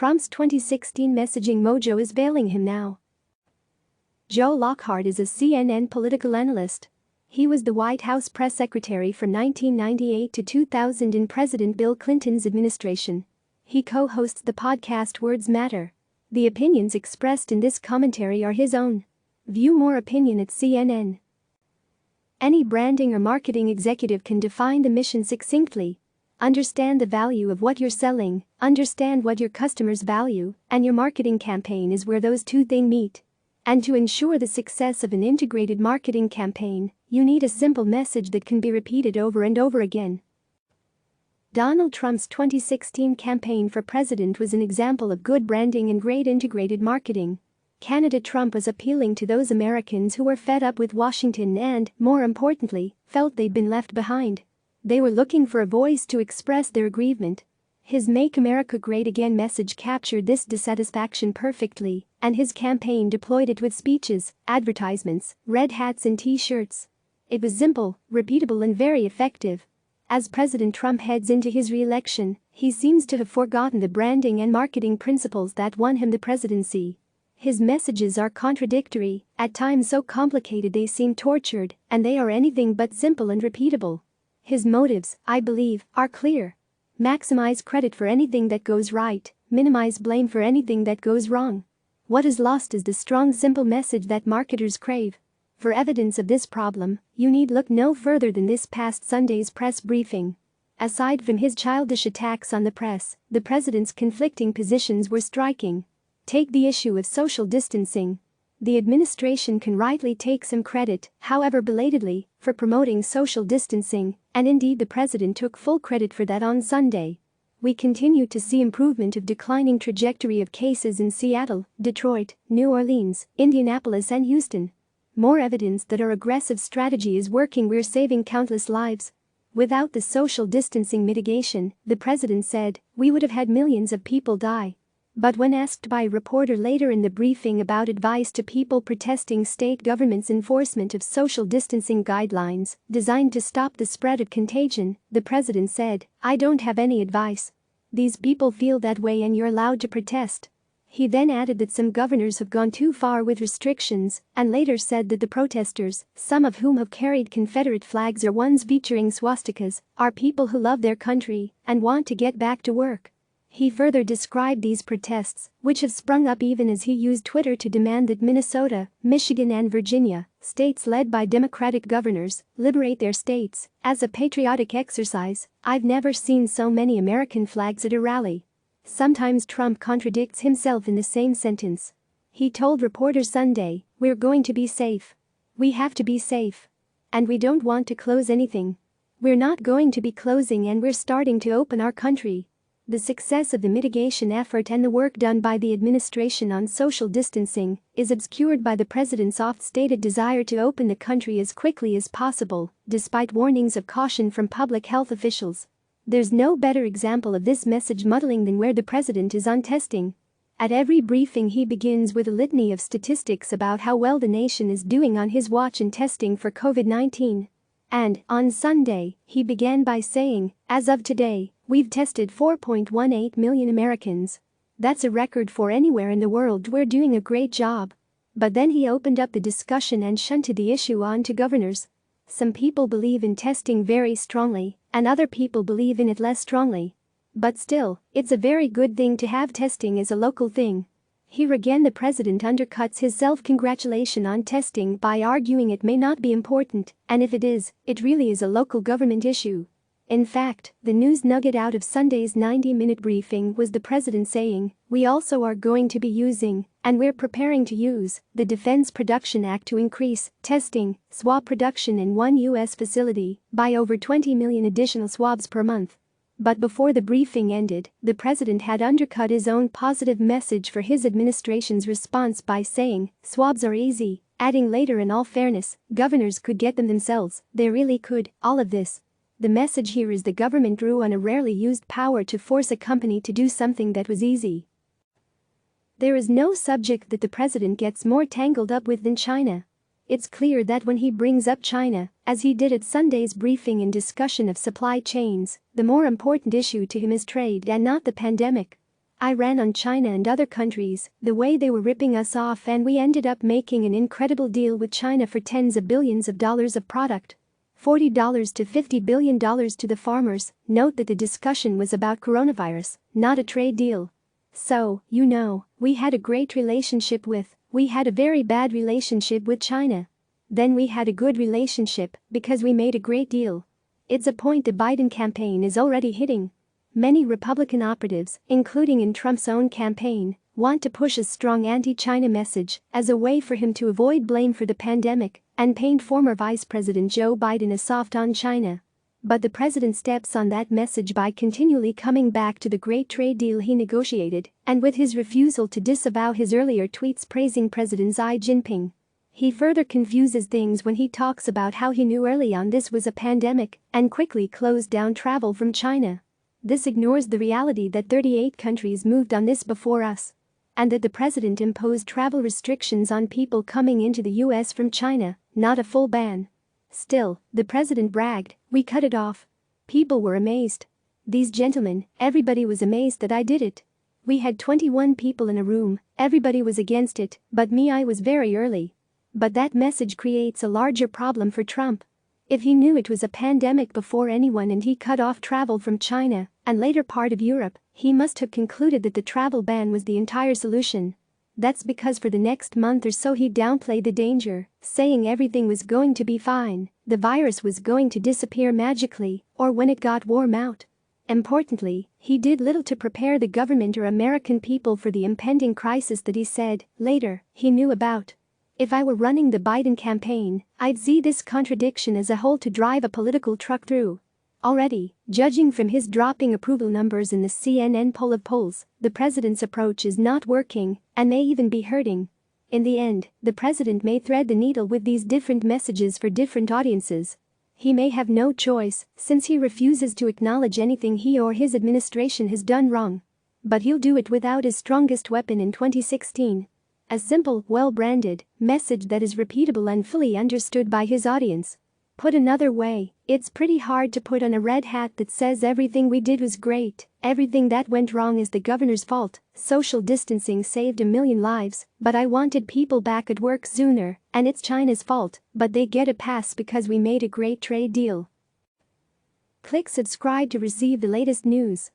Trump's 2016 messaging mojo is failing him now. Joe Lockhart is a CNN political analyst. He was the White House press secretary from 1998 to 2000 in President Bill Clinton's administration. He co-hosts the podcast Words Matter. The opinions expressed in this commentary are his own. View more opinion at CNN. Any branding or marketing executive can define the mission succinctly. Understand the value of what you're selling, understand what your customers value, and your marketing campaign is where those two things meet. And to ensure the success of an integrated marketing campaign, you need a simple message that can be repeated over and over again. Donald Trump's 2016 campaign for president was an example of good branding and great integrated marketing. Candidate Trump was appealing to those Americans who were fed up with Washington and, more importantly, felt they'd been left behind. They were looking for a voice to express their aggrievement. His Make America Great Again message captured this dissatisfaction perfectly, and his campaign deployed it with speeches, advertisements, red hats and t-shirts. It was simple, repeatable and very effective. As President Trump heads into his re-election, he seems to have forgotten the branding and marketing principles that won him the presidency. His messages are contradictory, at times so complicated they seem tortured, and they are anything but simple and repeatable. His motives, I believe, are clear. Maximize credit for anything that goes right, minimize blame for anything that goes wrong. What is lost is the strong simple message that marketers crave. For evidence of this problem, you need look no further than this past Sunday's press briefing. Aside from his childish attacks on the press, the president's conflicting positions were striking. Take the issue of social distancing. The administration can rightly take some credit, however belatedly, for promoting social distancing, and indeed the president took full credit for that on Sunday. We continue to see improvement of declining trajectory of cases in Seattle, Detroit, New Orleans, Indianapolis and Houston. More evidence that our aggressive strategy is working. We're saving countless lives. Without the social distancing mitigation, the president said, we would have had millions of people die. But when asked by a reporter later in the briefing about advice to people protesting state government's enforcement of social distancing guidelines designed to stop the spread of contagion, the president said, I don't have any advice. These people feel that way and you're allowed to protest. He then added that some governors have gone too far with restrictions, and later said that the protesters, some of whom have carried Confederate flags or ones featuring swastikas, are people who love their country and want to get back to work. He further described these protests, which have sprung up even as he used Twitter to demand that Minnesota, Michigan and Virginia, states led by Democratic governors, liberate their states, as a patriotic exercise. I've never seen so many American flags at a rally. Sometimes Trump contradicts himself in the same sentence. He told reporters Sunday, we're going to be safe. We have to be safe. And we don't want to close anything. We're not going to be closing and we're starting to open our country. The success of the mitigation effort and the work done by the administration on social distancing is obscured by the president's oft-stated desire to open the country as quickly as possible, despite warnings of caution from public health officials. There's no better example of this message muddling than where the president is on testing. At every briefing he begins with a litany of statistics about how well the nation is doing on his watch in testing for COVID-19. And, on Sunday, he began by saying, as of today, we've tested 4.18 million Americans. That's a record for anywhere in the world. We're doing a great job. But then he opened up the discussion and shunted the issue on to governors. Some people believe in testing very strongly, and other people believe in it less strongly. But still, it's a very good thing to have testing as a local thing. Here again the president undercuts his self-congratulation on testing by arguing it may not be important, and if it is, it really is a local government issue. In fact, the news nugget out of Sunday's 90-minute briefing was the president saying, we also are going to be using, and we're preparing to use, the Defense Production Act to increase testing, swab production in one U.S. facility by over 20 million additional swabs per month. But before the briefing ended, the president had undercut his own positive message for his administration's response by saying, swabs are easy, adding later in all fairness, governors could get them themselves, they really could, all of this. The message here is the government drew on a rarely used power to force a company to do something that was easy. There is no subject that the president gets more tangled up with than China. It's clear that when he brings up China, as he did at Sunday's briefing in discussion of supply chains, the more important issue to him is trade and not the pandemic. I ran on China and other countries, the way they were ripping us off, and we ended up making an incredible deal with China for tens of billions of dollars of product. $40 to $50 billion to the farmers. Note that the discussion was about coronavirus, not a trade deal. So, we had a great relationship we had a very bad relationship with China. Then we had a good relationship because we made a great deal. It's a point the Biden campaign is already hitting. Many Republican operatives, including in Trump's own campaign, want to push a strong anti-China message as a way for him to avoid blame for the pandemic and paint former Vice President Joe Biden as soft on China. But the president steps on that message by continually coming back to the great trade deal he negotiated and with his refusal to disavow his earlier tweets praising President Xi Jinping. He further confuses things when he talks about how he knew early on this was a pandemic and quickly closed down travel from China. This ignores the reality that 38 countries moved on this before us, and that the president imposed travel restrictions on people coming into the US from China, not a full ban. Still, the president bragged, "We cut it off." People were amazed. These gentlemen, everybody was amazed that I did it. We had 21 people in a room, everybody was against it, but me, I was very early. But that message creates a larger problem for Trump. If he knew it was a pandemic before anyone and he cut off travel from China and later part of Europe, he must have concluded that the travel ban was the entire solution. That's because for the next month or so he downplayed the danger, saying everything was going to be fine, the virus was going to disappear magically, or when it got warm out. Importantly, he did little to prepare the government or American people for the impending crisis that he said, later, he knew about. If I were running the Biden campaign, I'd see this contradiction as a hole to drive a political truck through. Already, judging from his dropping approval numbers in the CNN poll of polls, the president's approach is not working and may even be hurting. In the end, the president may thread the needle with these different messages for different audiences. He may have no choice since he refuses to acknowledge anything he or his administration has done wrong. But he'll do it without his strongest weapon in 2016. A simple, well-branded message that is repeatable and fully understood by his audience. Put another way, it's pretty hard to put on a red hat that says everything we did was great, everything that went wrong is the governor's fault, social distancing saved a million lives, but I wanted people back at work sooner, and it's China's fault, but they get a pass because we made a great trade deal. Click subscribe to receive the latest news.